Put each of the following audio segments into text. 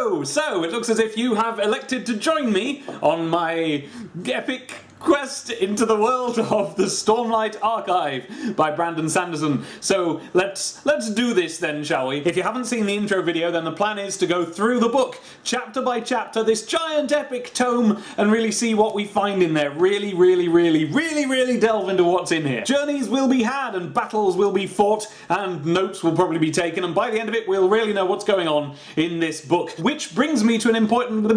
Hello! So, it looks as if you have elected to join me on my epic quest into the world of the Stormlight Archive by Brandon Sanderson. So let's do this then, shall we? If you haven't seen the intro video, then the plan is to go through the book, chapter by chapter, this giant epic tome, and really see what we find in there. Really delve into what's in here. Journeys will be had, and battles will be fought, and notes will probably be taken, and by the end of it, we'll really know what's going on in this book. Which brings me to an important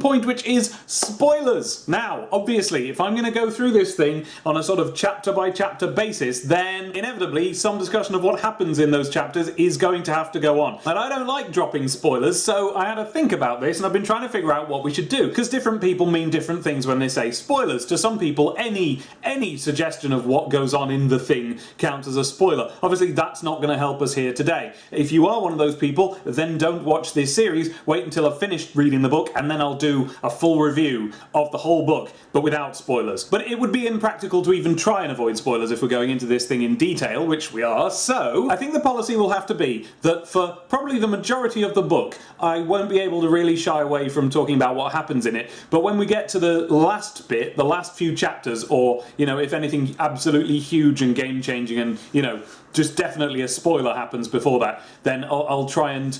point, which is spoilers. Now, obviously, if I'm going to go through this thing on a sort of chapter by chapter basis, then inevitably some discussion of what happens in those chapters is going to have to go on. And I don't like dropping spoilers, so I had to think about this, and I've been trying to figure out what we should do, because different people mean different things when they say spoilers. To some people, any suggestion of what goes on in the thing counts as a spoiler. Obviously, that's not going to help us here today. If you are one of those people, then don't watch this series. Wait until I've finished reading the book, and then I'll do a full review of the whole book, but without spoilers. But it would be impractical to even try and avoid spoilers if we're going into this thing in detail, which we are, so I think the policy will have to be that for probably the majority of the book, I won't be able to really shy away from talking about what happens in it, but when we get to the last bit, the last few chapters, or, you know, if anything absolutely huge and game-changing and, you know, just definitely a spoiler happens before that, then I'll try and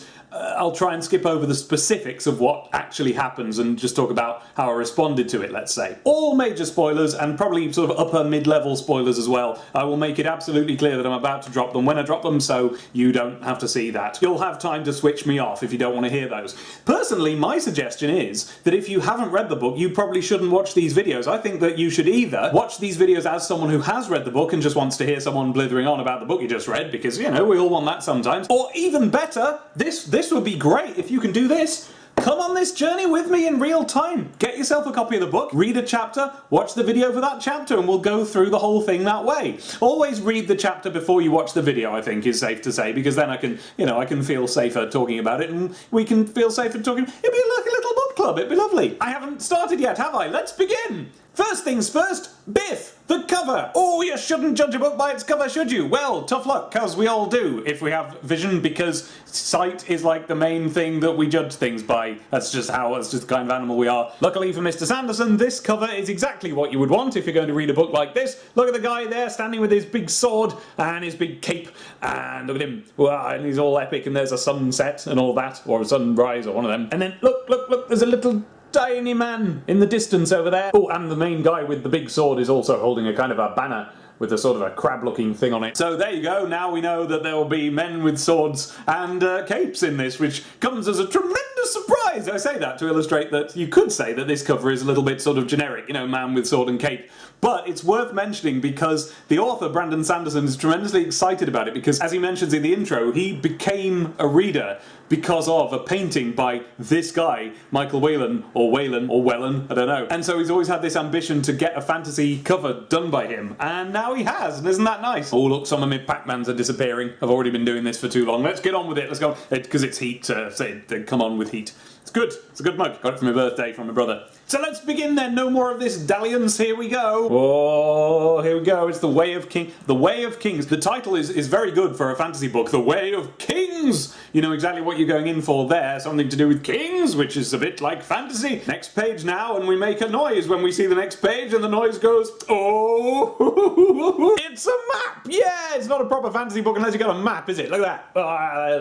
skip over the specifics of what actually happens and just talk about how I responded to it, let's say. All major spoilers, and probably sort of upper mid-level spoilers as well. I will make it absolutely clear that I'm about to drop them when I drop them, so you don't have to see that. You'll have time to switch me off if you don't want to hear those. Personally, my suggestion is that if you haven't read the book, you probably shouldn't watch these videos. I think that you should either watch these videos as someone who has read the book and just wants to hear someone blithering on about the book you just read, because, you know, we all want that sometimes. Or even better, this would be great if you can do this. Come on this journey with me in real time. Get yourself a copy of the book, read a chapter, watch the video for that chapter, and we'll go through the whole thing that way. Always read the chapter before you watch the video, I think is safe to say, because then I can, you know, I can feel safer talking about it, and we can feel safer talking. It'd be like a little book club, it'd be lovely. I haven't started yet, have I? Let's begin. First things first, Biff, the cover. Oh, you shouldn't judge a book by its cover, should you? Well, tough luck, because we all do, if we have vision, because sight is like the main thing that we judge things by. That's just the kind of animal we are. Luckily for Mr. Sanderson, this cover is exactly what you would want if you're going to read a book like this. Look at the guy there, standing with his big sword and his big cape, and look at him. Wow, and he's all epic, and there's a sunset and all that, or a sunrise, or one of them. And then, look, there's a little tiny man in the distance over there. Oh, and the main guy with the big sword is also holding a kind of a banner with a sort of a crab-looking thing on it. So there you go, now we know that there will be men with swords and capes in this, which comes as a tremendous surprise. I say that to illustrate that you could say that this cover is a little bit sort of generic, you know, man with sword and cape. But it's worth mentioning because the author, Brandon Sanderson, is tremendously excited about it because, as he mentions in the intro, he became a reader because of a painting by this guy, Michael Whelan, or Whelan, I don't know. And so he's always had this ambition to get a fantasy cover done by him, and now he has, and isn't that nice? Oh look, some of my Pac-Mans are disappearing. I've already been doing this for too long. Let's get on with it, let's go. Because it's heat, they come on with heat. It's good, it's a good mug. Got it for my birthday from my brother. So let's begin then, no more of this dalliance, here we go. Oh, here we go, it's The Way of Kings. The Way of Kings. The title is very good for a fantasy book, The Way of Kings! You know exactly what you're going in for there, something to do with kings, which is a bit like fantasy. Next page now, and we make a noise when we see the next page, and the noise goes, oh, it's a map! Yeah, it's not a proper fantasy book unless you got a map, is it? Look at that. I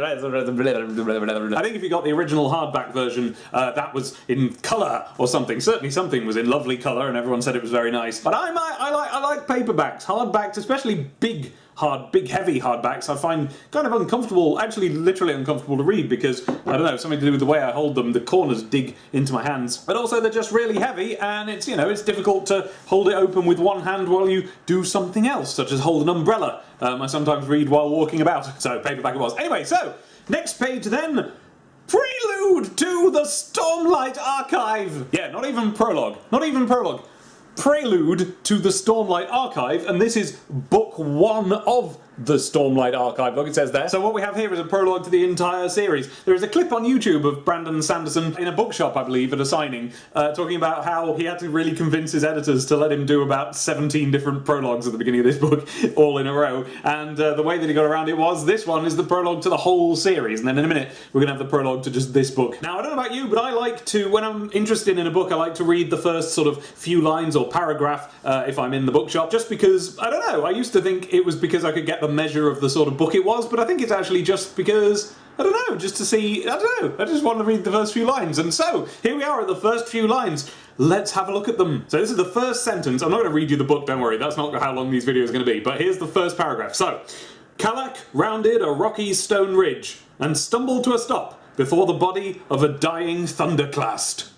think if you got the original hardback version, that was in colour or something. Certainly something was in lovely colour, and everyone said it was very nice. But I like paperbacks, hardbacks, especially big heavy hardbacks. I find kind of uncomfortable, actually literally uncomfortable to read because, I don't know, something to do with the way I hold them. The corners dig into my hands. But also they're just really heavy, and it's, you know, it's difficult to hold it open with one hand while you do something else, such as hold an umbrella. I sometimes read while walking about. So paperback it was. Anyway, so next page then. Prelude to the Stormlight Archive! Yeah, not even prologue. Not even prologue. Prelude to the Stormlight Archive, and this is book 1 of the Stormlight archive book, it says there. So what we have here is a prologue to the entire series. There is a clip on YouTube of Brandon Sanderson in a bookshop, I believe, at a signing, talking about how he had to really convince his editors to let him do about 17 different prologues at the beginning of this book, all in a row, and the way that he got around it was, this one is the prologue to the whole series, and then in a minute we're going to have the prologue to just this book. Now, I don't know about you, but I like to, when I'm interested in a book, I like to read the first sort of few lines or paragraph if I'm in the bookshop, just because, I don't know, I used to think it was because I could get the measure of the sort of book it was, but I think it's actually just because, I don't know, just to see, I don't know, I just want to read the first few lines. And so, here we are at the first few lines. Let's have a look at them. So this is the first sentence. I'm not going to read you the book, don't worry, that's not how long these videos are going to be, but here's the first paragraph. So, Kalak rounded a rocky stone ridge and stumbled to a stop before the body of a dying thunderclast.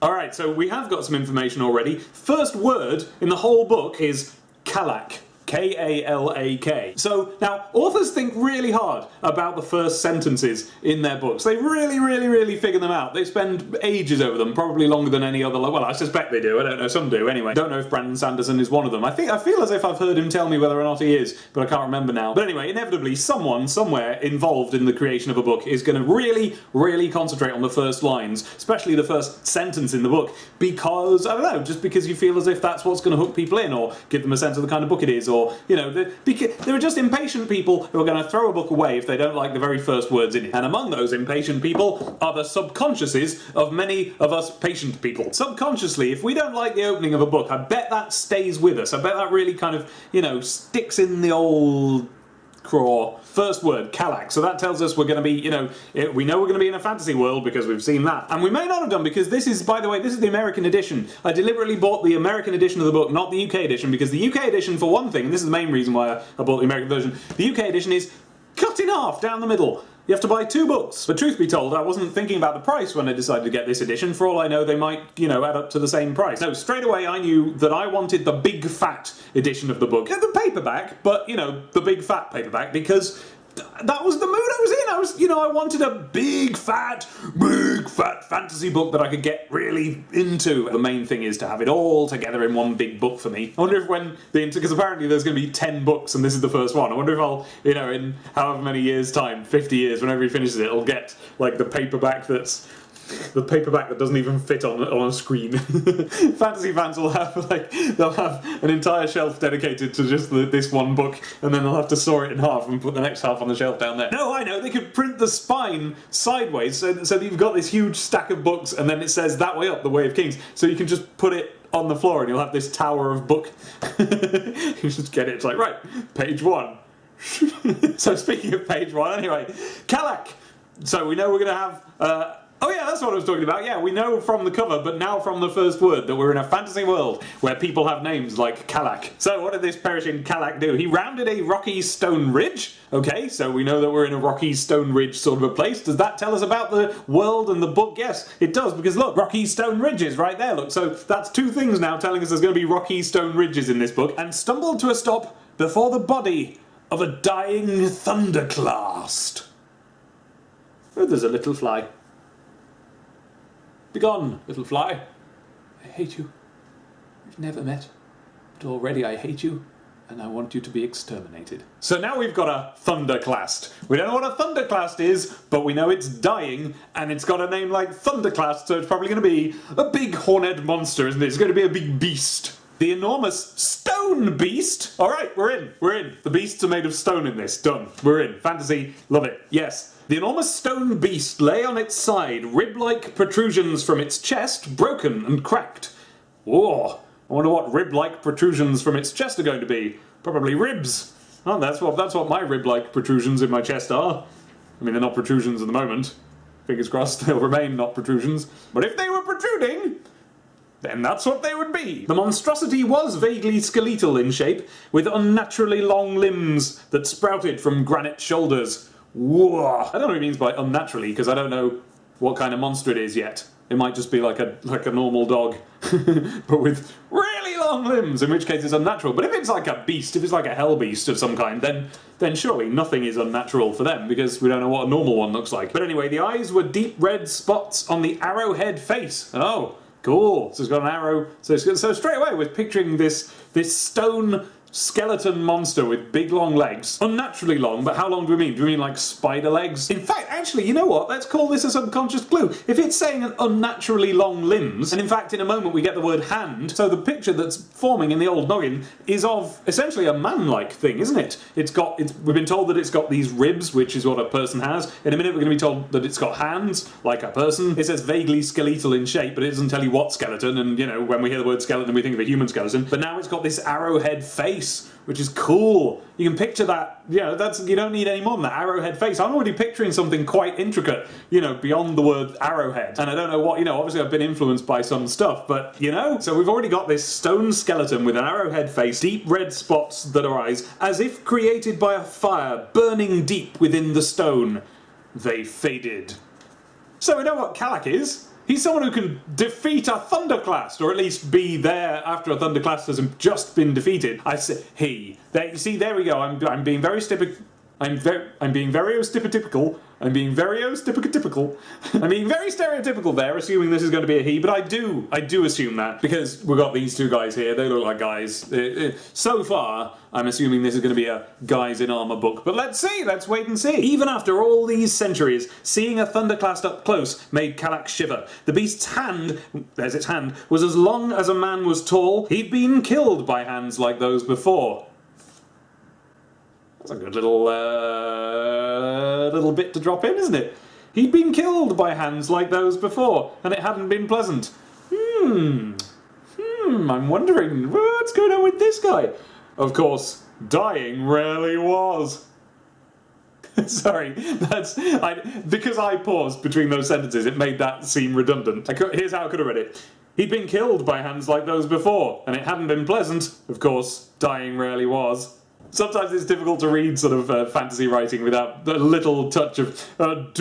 Alright, so we have got some information already. First word in the whole book is Kalak. K-A-L-A-K. So, now, authors think really hard about the first sentences in their books. They really figure them out. They spend ages over them, probably longer than any other, well, I suspect they do, I don't know, some do anyway. Don't know if Brandon Sanderson is one of them. I feel as if I've heard him tell me whether or not he is, but I can't remember now. But anyway, inevitably, someone, somewhere, involved in the creation of a book is going to really concentrate on the first lines, especially the first sentence in the book, because, I don't know, just because you feel as if that's what's going to hook people in, or give them a sense of the kind of book it is, or, you know, there are just impatient people who are going to throw a book away if they don't like the very first words in it. And among those impatient people are the subconsciouses of many of us patient people. Subconsciously, if we don't like the opening of a book, I bet that stays with us. I bet that really kind of, you know, sticks in the old craw. First word, Kalak. So that tells us we're going to be, you know, we know we're going to be in a fantasy world because we've seen that. And we may not have done, because this is, by the way, this is the American edition. I deliberately bought the American edition of the book, not the UK edition, because the UK edition, for one thing, and this is the main reason why I bought the American version, the UK edition is cut in half down the middle. You have to buy 2 books. But truth be told, I wasn't thinking about the price when I decided to get this edition. For all I know, they might, you know, add up to the same price. No, straight away I knew that I wanted the big fat edition of the book. The paperback, but, you know, the big fat paperback, because that was the mood I was in. You know, I wanted a big fat fantasy book that I could get really into. The main thing is to have it all together in one big book for me. I wonder if when because apparently there's going to be 10 books and this is the first one. I wonder if I'll, you know, in however many years' time, 50 years, whenever he finishes it, I'll get, like, the paperback that doesn't even fit on a screen. Fantasy fans will have, like, they'll have an entire shelf dedicated to just this one book, and then they'll have to saw it in half and put the next half on the shelf down there. No, I know, they could print the spine sideways, so that you've got this huge stack of books, and then it says that way up, the Way of Kings, so you can just put it on the floor and you'll have this tower of book. You just get it, it's like, right, page 1. So speaking of page 1, anyway, Kalak! So we know we're going to have, oh yeah, that's what I was talking about. Yeah, we know from the cover, but now from the first word, that we're in a fantasy world where people have names like Kalak. So what did this perishing Kalak do? He rounded a rocky stone ridge. Okay, so we know that we're in a rocky stone ridge sort of a place. Does that tell us about the world and the book? Yes, it does, because look, rocky stone ridges right there, look. So that's 2 things now telling us there's going to be rocky stone ridges in this book. And stumbled to a stop before the body of a dying thunderclast. Oh, there's a little fly. Begone, little fly. I hate you. We've never met, but already I hate you, and I want you to be exterminated. So now we've got a thunderclast. We don't know what a thunderclast is, but we know it's dying, and it's got a name like Thunderclast, so it's probably going to be a big horned monster, isn't it? It's going to be a big beast. The enormous stone beast. Alright, we're in. The beasts are made of stone in this. Done. We're in. Fantasy. Love it. Yes. The enormous stone beast lay on its side, rib-like protrusions from its chest, broken and cracked. Whoa. I wonder what rib-like protrusions from its chest are going to be. Probably ribs. Oh, that's what my rib-like protrusions in my chest are. I mean, they're not protrusions at the moment. Fingers crossed they'll remain not protrusions. But if they were protruding, then that's what they would be. The monstrosity was vaguely skeletal in shape, with unnaturally long limbs that sprouted from granite shoulders. Whoa. I don't know what he means by unnaturally, because I don't know what kind of monster it is yet. It might just be like a normal dog, but with really long limbs, in which case it's unnatural. But if it's like a beast, if it's like a hell beast of some kind, then surely nothing is unnatural for them, because we don't know what a normal one looks like. But anyway, the eyes were deep red spots on the arrowhead face. Oh, cool. So it's got an arrow. So straight away we're picturing this stone skeleton monster with big long legs. Unnaturally long, but how long do we mean? Do we mean like spider legs? In fact, actually, you know what? Let's call this a subconscious clue. If it's saying an unnaturally long limbs, and in fact in a moment we get the word hand, so the picture that's forming in the old noggin is of essentially a man-like thing, isn't it? We've been told that it's got these ribs, which is what a person has. In a minute we're going to be told that it's got hands, like a person. It says vaguely skeletal in shape, but it doesn't tell you what skeleton, and you know, when we hear the word skeleton we think of a human skeleton. But now it's got this arrowhead face, which is cool. You can picture that, you know, you don't need any more than that arrowhead face. I'm already picturing something quite intricate, you know, beyond the word arrowhead. And I don't know what, you know, obviously I've been influenced by some stuff, but, you know, so we've already got this stone skeleton with an arrowhead face, deep red spots that are eyes, as if created by a fire burning deep within the stone. They faded. So we know what Calac is. He's someone who can defeat a Thunderclast, or at least be there after a Thunderclast has just been defeated. I say he. There, you see, there we go. I'm being very stereotypical. I'm being very stereotypical there, assuming this is going to be a he. But I do assume that because we've got these two guys here. They look like guys. So far, I'm assuming this is going to be a guys in armor book. But let's see. Let's wait and see. Even after all these centuries, seeing a Thunderclast up close made Calac shiver. The beast's hand, there's its hand, was as long as a man was tall. He'd been killed by hands like those before. That's a good little bit to drop in, isn't it? He'd been killed by hands like those before, and it hadn't been pleasant. I'm wondering what's going on with this guy. Of course, dying rarely was. Sorry, because I paused between those sentences, it made that seem redundant. Here's how I could have read it. He'd been killed by hands like those before, and it hadn't been pleasant. Of course, dying rarely was. Sometimes it's difficult to read sort of fantasy writing without a little touch of but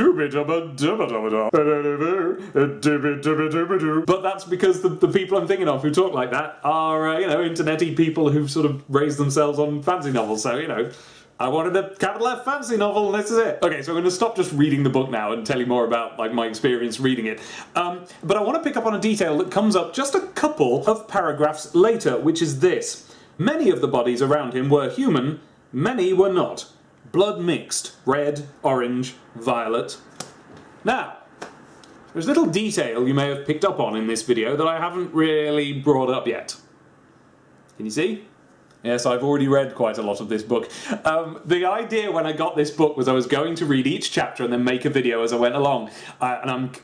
that's because the people I'm thinking of who talk like that are, you know, internet-y people who've sort of raised themselves on fantasy novels, so, you know, I wanted a capital F fantasy novel, and this is it. Okay, so I'm going to stop just reading the book now and tell you more about like my experience reading it. But I want to pick up on a detail that comes up just a couple of paragraphs later, which is this. Many of the bodies around him were human, many were not. Blood mixed, red, orange, violet. Now, there's a little detail you may have picked up on in this video that I haven't really brought up yet. Can you see? Yes, I've already read quite a lot of this book. The idea when I got this book was I was going to read each chapter and then make a video as I went along.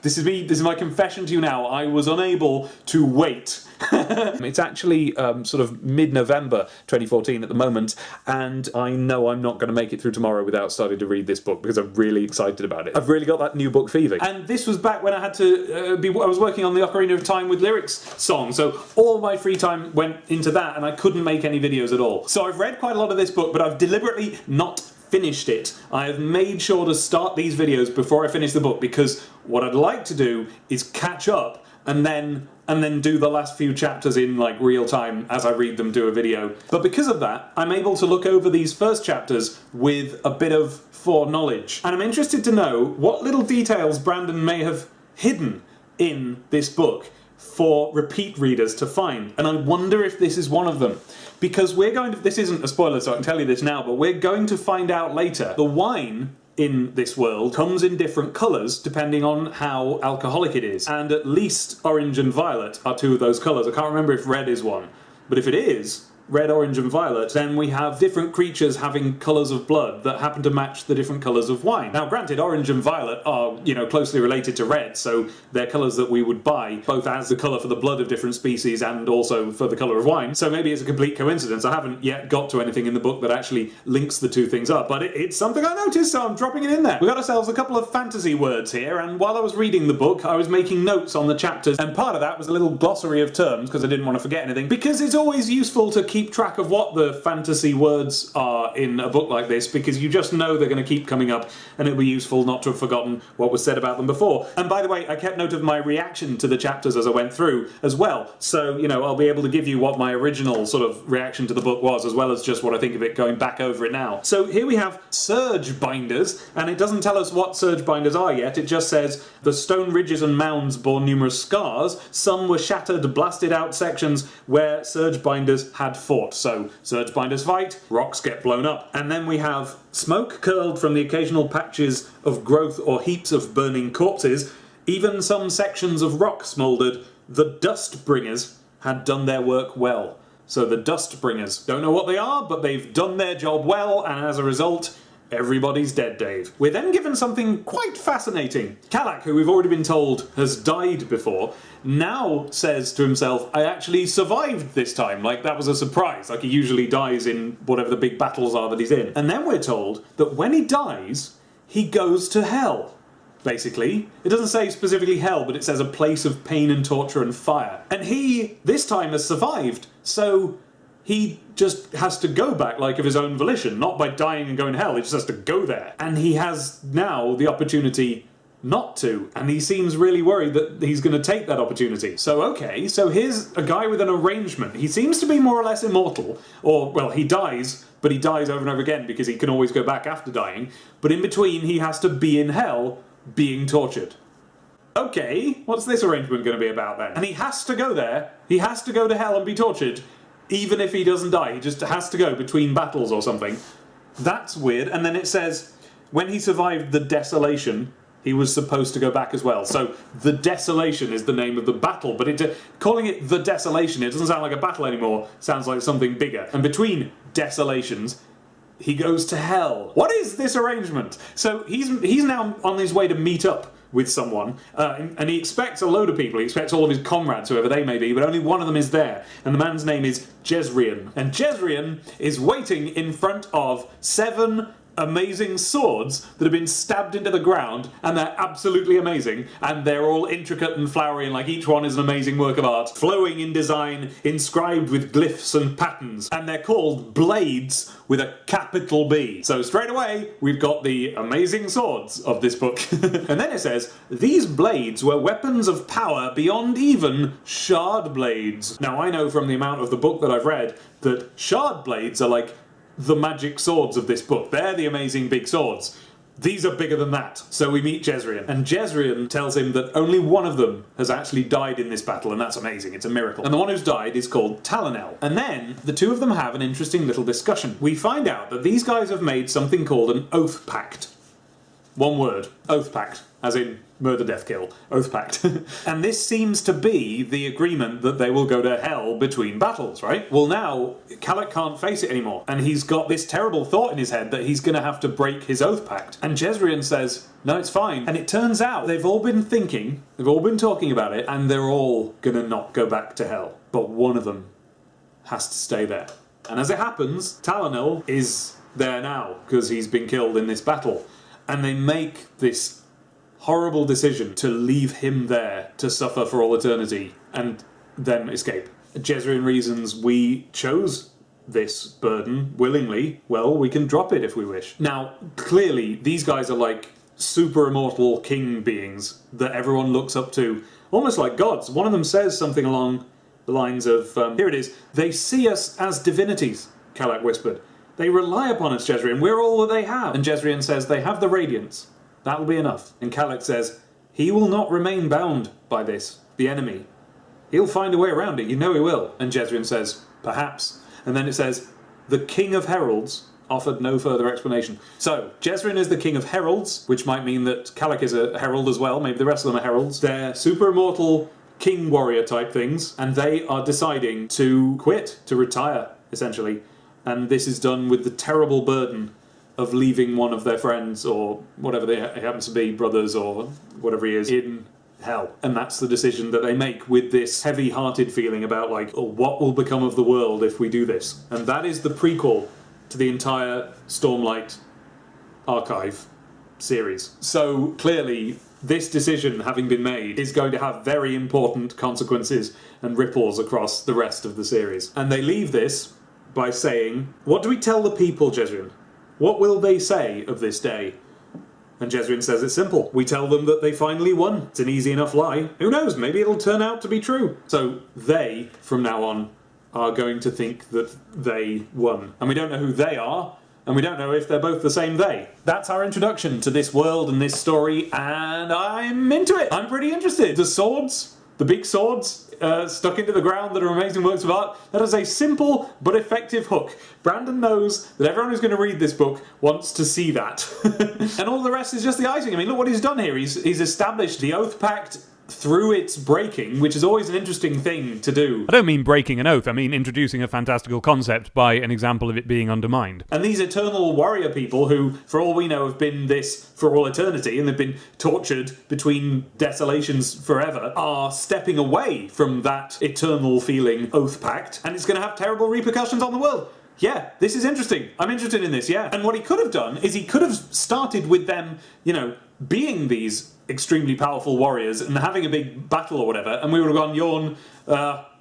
This is my confession to you now. I was unable to wait. It's actually sort of mid-November 2014 at the moment, and I know I'm not going to make it through tomorrow without starting to read this book because I'm really excited about it. I've really got that new book fever. And this was back when I had to I was working on the Ocarina of Time with Lyrics song, so all my free time went into that and I couldn't make any videos at all. So I've read quite a lot of this book, but I've deliberately not finished it. I have made sure to start these videos before I finish the book because what I'd like to do is catch up and then do the last few chapters in like real time as I read them, do a video. But because of that, I'm able to look over these first chapters with a bit of foreknowledge. And I'm interested to know what little details Brandon may have hidden in this book for repeat readers to find. And I wonder if this is one of them. Because this isn't a spoiler, so I can tell you this now, but we're going to find out later. The wine in this world comes in different colours depending on how alcoholic it is. And at least orange and violet are two of those colours. I can't remember if red is one. But if it is, red, orange and violet, then we have different creatures having colours of blood that happen to match the different colours of wine. Now granted, orange and violet are, you know, closely related to red, so they're colours that we would buy, both as the colour for the blood of different species and also for the colour of wine. So maybe it's a complete coincidence. I haven't yet got to anything in the book that actually links the two things up, but it's something I noticed, so I'm dropping it in there. We got ourselves a couple of fantasy words here, and while I was reading the book, I was making notes on the chapters, and part of that was a little glossary of terms, because I didn't want to forget anything, because it's always useful to keep track of what the fantasy words are in a book like this, because you just know they're going to keep coming up and it'll be useful not to have forgotten what was said about them before. And by the way, I kept note of my reaction to the chapters as I went through as well, so you know, I'll be able to give you what my original sort of reaction to the book was, as well as just what I think of it going back over it now. So here we have surge binders, and it doesn't tell us what surge binders are yet. It just says the stone ridges and mounds bore numerous scars. Some were shattered, blasted out sections where surge binders had fought. So Surge Binders fight, rocks get blown up. And then we have smoke curled from the occasional patches of growth or heaps of burning corpses, even some sections of rock smouldered. The Dust Bringers had done their work well. So the Dust Bringers, don't know what they are, but they've done their job well, and as a result, everybody's dead, Dave. We're then given something quite fascinating. Calac, who we've already been told has died before, now says to himself, I actually survived this time. Like, that was a surprise. Like, he usually dies in whatever the big battles are that he's in. And then we're told that when he dies, he goes to hell. Basically. It doesn't say specifically hell, but it says a place of pain and torture and fire. And he, this time, has survived, so he just has to go back, like, of his own volition, not by dying and going to hell, he just has to go there. And he has now the opportunity not to, and he seems really worried that he's going to take that opportunity. So okay, so here's a guy with an arrangement. He seems to be more or less immortal, or, well, he dies, but he dies over and over again because he can always go back after dying, but in between he has to be in hell, being tortured. Okay, what's this arrangement going to be about then? And he has to go there, he has to go to hell and be tortured, even if he doesn't die, he just has to go between battles or something. That's weird. And then it says, when he survived the Desolation, he was supposed to go back as well. So, the Desolation is the name of the battle, but calling it the Desolation, it doesn't sound like a battle anymore, it sounds like something bigger. And between desolations, he goes to hell. What is this arrangement? So, he's now on his way to meet up with someone, and he expects a load of people. He expects all of his comrades, whoever they may be, but only one of them is there, and the man's name is Jezrien. And Jezrien is waiting in front of 7 amazing swords that have been stabbed into the ground, and they're absolutely amazing, and they're all intricate and flowery, and like each one is an amazing work of art, flowing in design, inscribed with glyphs and patterns, and they're called blades with a capital B. So straight away, we've got the amazing swords of this book. And then it says, these blades were weapons of power beyond even shard blades. Now I know from the amount of the book that I've read that shard blades are like the magic swords of this book. They're the amazing big swords. These are bigger than that. So we meet Jezrien, and Jezrien tells him that only one of them has actually died in this battle, and that's amazing, it's a miracle. And the one who's died is called Talonel. And then the two of them have an interesting little discussion. We find out that these guys have made something called an oath pact. One word, oath pact, as in murder, death, kill, oath pact. And this seems to be the agreement that they will go to hell between battles, right? Well now, Calac can't face it anymore, and he's got this terrible thought in his head that he's going to have to break his oath pact. And Jezrien says, no, it's fine. And it turns out they've all been thinking, they've all been talking about it, and they're all going to not go back to hell. But one of them has to stay there. And as it happens, Talonel is there now, because he's been killed in this battle. And they make this horrible decision to leave him there to suffer for all eternity and then escape. Jezrien reasons, we chose this burden willingly, well, we can drop it if we wish. Now, clearly, these guys are like super immortal king beings that everyone looks up to, almost like gods. One of them says something along the lines of, here it is, they see us as divinities, Calac whispered. They rely upon us, Jezrien, we're all that they have. And Jezrien says, they have the radiance. That'll be enough. And Calac says, he will not remain bound by this, the enemy. He'll find a way around it, you know he will. And Jezrien says, perhaps. And then it says, the King of Heralds offered no further explanation. So, Jezrien is the King of Heralds, which might mean that Calac is a herald as well, maybe the rest of them are heralds. They're super immortal king warrior type things, and they are deciding to quit, to retire, essentially. And this is done with the terrible burden of leaving one of their friends, or whatever they happens to be, brothers or whatever he is, in hell. And that's the decision that they make, with this heavy-hearted feeling about, like, oh, what will become of the world if we do this? And that is the prequel to the entire Stormlight archive series. So clearly, this decision, having been made, is going to have very important consequences and ripples across the rest of the series. And they leave this by saying, what do we tell the people, Jezrien? What will they say of this day? And Jezrien says it's simple. We tell them that they finally won. It's an easy enough lie. Who knows, maybe it'll turn out to be true. So they, from now on, are going to think that they won. And we don't know who they are, and we don't know if they're both the same they. That's our introduction to this world and this story, and I'm into it. I'm pretty interested. The swords the big swords stuck into the ground that are amazing works of art. That is a simple but effective hook. Brandon knows that everyone who's going to read this book wants to see that. And all the rest is just the icing. I mean, look what he's done here. He's established the Oath Pact through its breaking, which is always an interesting thing to do. I don't mean breaking an oath, I mean introducing a fantastical concept by an example of it being undermined. And these eternal warrior people who, for all we know, have been this for all eternity and they've been tortured between desolations forever, are stepping away from that eternal feeling Oath Pact, and it's going to have terrible repercussions on the world. Yeah, this is interesting. I'm interested in this, yeah. And what he could have done is he could have started with them, you know, being these extremely powerful warriors and having a big battle or whatever, and we would have gone, yawn,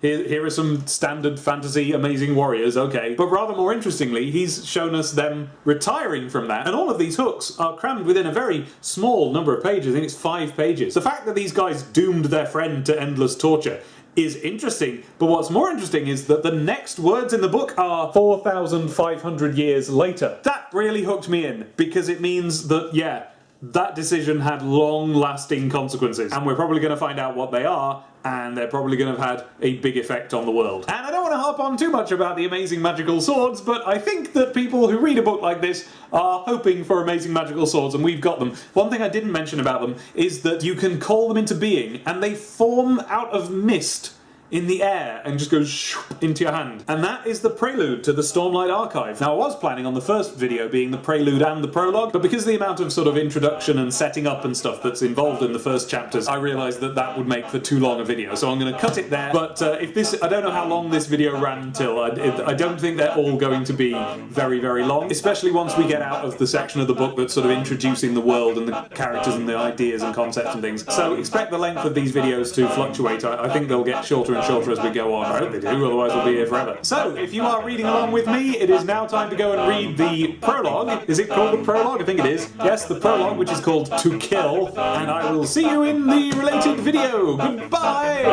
here are some standard fantasy amazing warriors, okay. But rather more interestingly, he's shown us them retiring from that, and all of these hooks are crammed within a very small number of pages. I think it's 5 pages. The fact that these guys doomed their friend to endless torture is interesting, but what's more interesting is that the next words in the book are 4,500 years later. That really hooked me in, because it means that, yeah, that decision had long-lasting consequences, and we're probably going to find out what they are, and they're probably going to have had a big effect on the world. And I don't want to harp on too much about the amazing magical swords, but I think that people who read a book like this are hoping for amazing magical swords, and we've got them. One thing I didn't mention about them is that you can call them into being, and they form out of mist in the air and just goes into your hand. And that is the prelude to the Stormlight archive. Now, I was planning on the first video being the prelude and the prologue, but because of the amount of sort of introduction and setting up and stuff that's involved in the first chapters, I realised that that would make for too long a video, so I'm going to cut it there. But if this, I don't know how long this video ran until. I don't think they're all going to be very, very long, especially once we get out of the section of the book that's sort of introducing the world and the characters and the ideas and concepts and things. So expect the length of these videos to fluctuate. I think they'll get shorter and shorter as we go on. I hope they do, otherwise we'll be here forever. So, if you are reading along with me, it is now time to go and read the prologue. Is it called the prologue? I think it is. Yes, the prologue, which is called To Kill, and I will see you in the related video. Goodbye!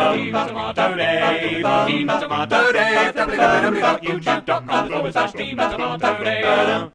www.youtube.com/